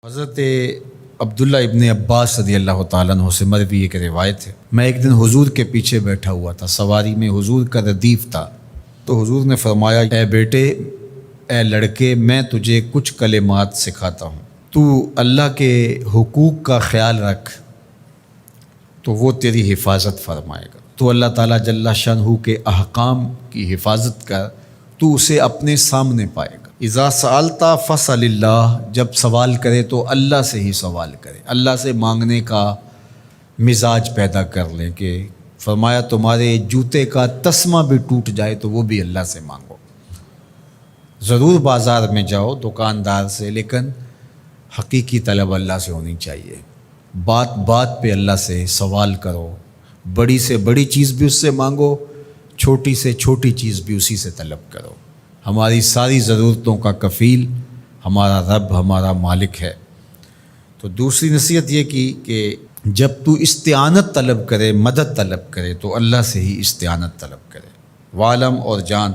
حضرت عبداللہ ابن عباس رضی اللہ تعالیٰ عنہ سے مروی ایک روایت ہے، میں ایک دن حضور کے پیچھے بیٹھا ہوا تھا، سواری میں حضور کا ردیف تھا، تو حضور نے فرمایا اے بیٹے، اے لڑکے، میں تجھے کچھ کلمات سکھاتا ہوں، تو اللہ کے حقوق کا خیال رکھ تو وہ تیری حفاظت فرمائے گا۔ تو اللہ تعالیٰ جل شانہ کے احکام کی حفاظت کر، تو اسے اپنے سامنے پائے گا۔ اذا سألت فاسأل اللہ، جب سوال کرے تو اللہ سے ہی سوال کرے، اللہ سے مانگنے کا مزاج پیدا کر لیں کہ فرمایا تمہارے جوتے کا تسمہ بھی ٹوٹ جائے تو وہ بھی اللہ سے مانگو۔ ضرور بازار میں جاؤ دکاندار سے، لیکن حقیقی طلب اللہ سے ہونی چاہیے۔ بات بات پہ اللہ سے سوال کرو، بڑی سے بڑی چیز بھی اس سے مانگو، چھوٹی سے چھوٹی چیز بھی اسی سے طلب کرو۔ ہماری ساری ضرورتوں کا کفیل ہمارا رب، ہمارا مالک ہے۔ تو دوسری نصیحت یہ کی کہ جب تو استعانت طلب کرے، مدد طلب کرے تو اللہ سے ہی استعانت طلب کرے۔ وعلم، اور جان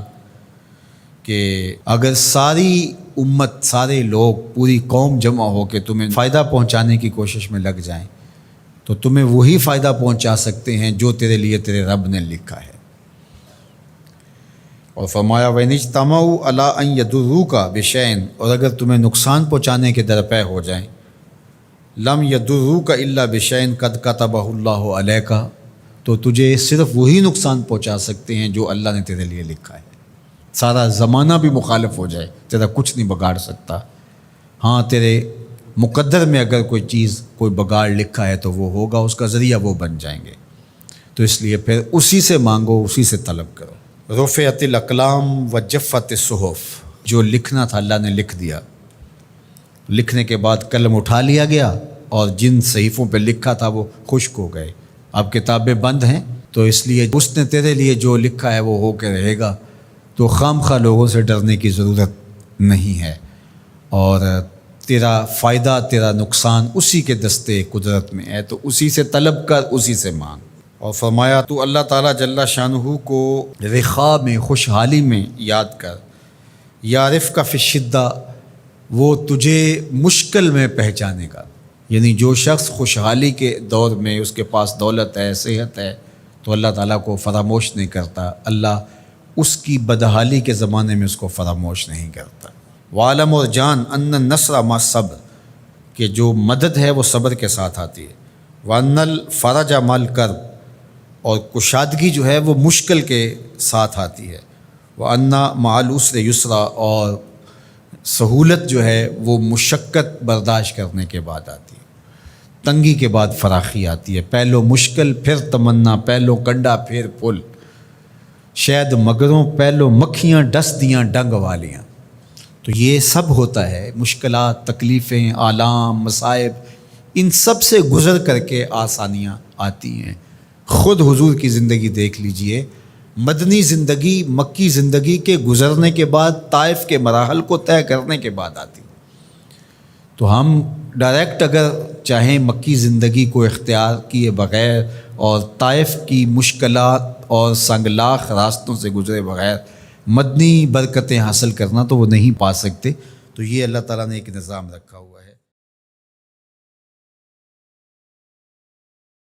کہ اگر ساری امت، سارے لوگ، پوری قوم جمع ہو کے تمہیں فائدہ پہنچانے کی کوشش میں لگ جائیں تو تمہیں وہی فائدہ پہنچا سکتے ہیں جو تیرے لیے تیرے رب نے لکھا ہے۔ اور فرمایا وَإِنِ اجْتَمَعُوا عَلَىٰ أَن يَضُرُّوكَ بِشَيْءٍ، اور اگر تمہیں نقصان پہنچانے کے درپے ہو جائیں، لَمْ يَضُرُّوكَ إِلَّا بِشَيْءٍ قَدْ كَتَبَهُ اللَّهُ عَلَيْكَ، تو تجھے صرف وہی نقصان پہنچا سکتے ہیں جو اللہ نے تیرے لیے لکھا ہے۔ سارا زمانہ بھی مخالف ہو جائے، تیرا کچھ نہیں بگاڑ سکتا۔ ہاں، تیرے مقدر میں اگر کوئی چیز، کوئی بگاڑ لکھا ہے تو وہ ہوگا، اس کا ذریعہ وہ بن جائیں گے۔ تو اس لیے پھر اسی سے مانگو، اسی سے طلب کرو۔ رفعت الاقلام وجفت الصحف، جو لکھنا تھا اللہ نے لکھ دیا، لکھنے کے بعد قلم اٹھا لیا گیا اور جن صحیفوں پہ لکھا تھا وہ خشک ہو گئے۔ اب کتابیں بند ہیں، تو اس لیے اس نے تیرے لیے جو لکھا ہے وہ ہو کے رہے گا، تو خام خواہ لوگوں سے ڈرنے کی ضرورت نہیں ہے، اور تیرا فائدہ، تیرا نقصان اسی کے دستے قدرت میں ہے، تو اسی سے طلب کر، اسی سے مانگ۔ اور فرمایا تو اللہ تعالیٰ جل شانہ کو رخاء میں، خوشحالی میں یاد کر، یعرف کا فی الشدہ، وہ تجھے مشکل میں پہچانے گا۔ یعنی جو شخص خوشحالی کے دور میں اس کے پاس دولت ہے، صحت ہے، تو اللہ تعالیٰ کو فراموش نہیں کرتا، اللہ اس کی بدحالی کے زمانے میں اس کو فراموش نہیں کرتا۔ وعلم، اور جان، ان النصر مع الصبر، کہ جو مدد ہے وہ صبر کے ساتھ آتی ہے۔ وان الفرج مع الکرب، اور کشادگی جو ہے وہ مشکل کے ساتھ آتی ہے۔ وان مع العسر یسرا، اور سہولت جو ہے وہ مشقت برداشت کرنے کے بعد آتی ہے۔ تنگی کے بعد فراخی آتی ہے، پہلو مشکل پھر تمنا، پہلو کنڈا پھر پل، شاید مگروں پہلو مکھیاں ڈس دیاں ڈنگ والیاں۔ تو یہ سب ہوتا ہے، مشکلات، تکلیفیں، آلام، مصائب، ان سب سے گزر کر کے آسانیاں آتی ہیں۔ خود حضور کی زندگی دیکھ لیجئے، مدنی زندگی مکی زندگی کے گزرنے کے بعد طائف کے مراحل کو طے کرنے کے بعد آتی۔ تو ہم ڈائریکٹ اگر چاہیں مکی زندگی کو اختیار کیے بغیر اور طائف کی مشکلات اور سنگلاخ راستوں سے گزرے بغیر مدنی برکتیں حاصل کرنا، تو وہ نہیں پا سکتے۔ تو یہ اللہ تعالیٰ نے ایک نظام رکھا ہوا ہے۔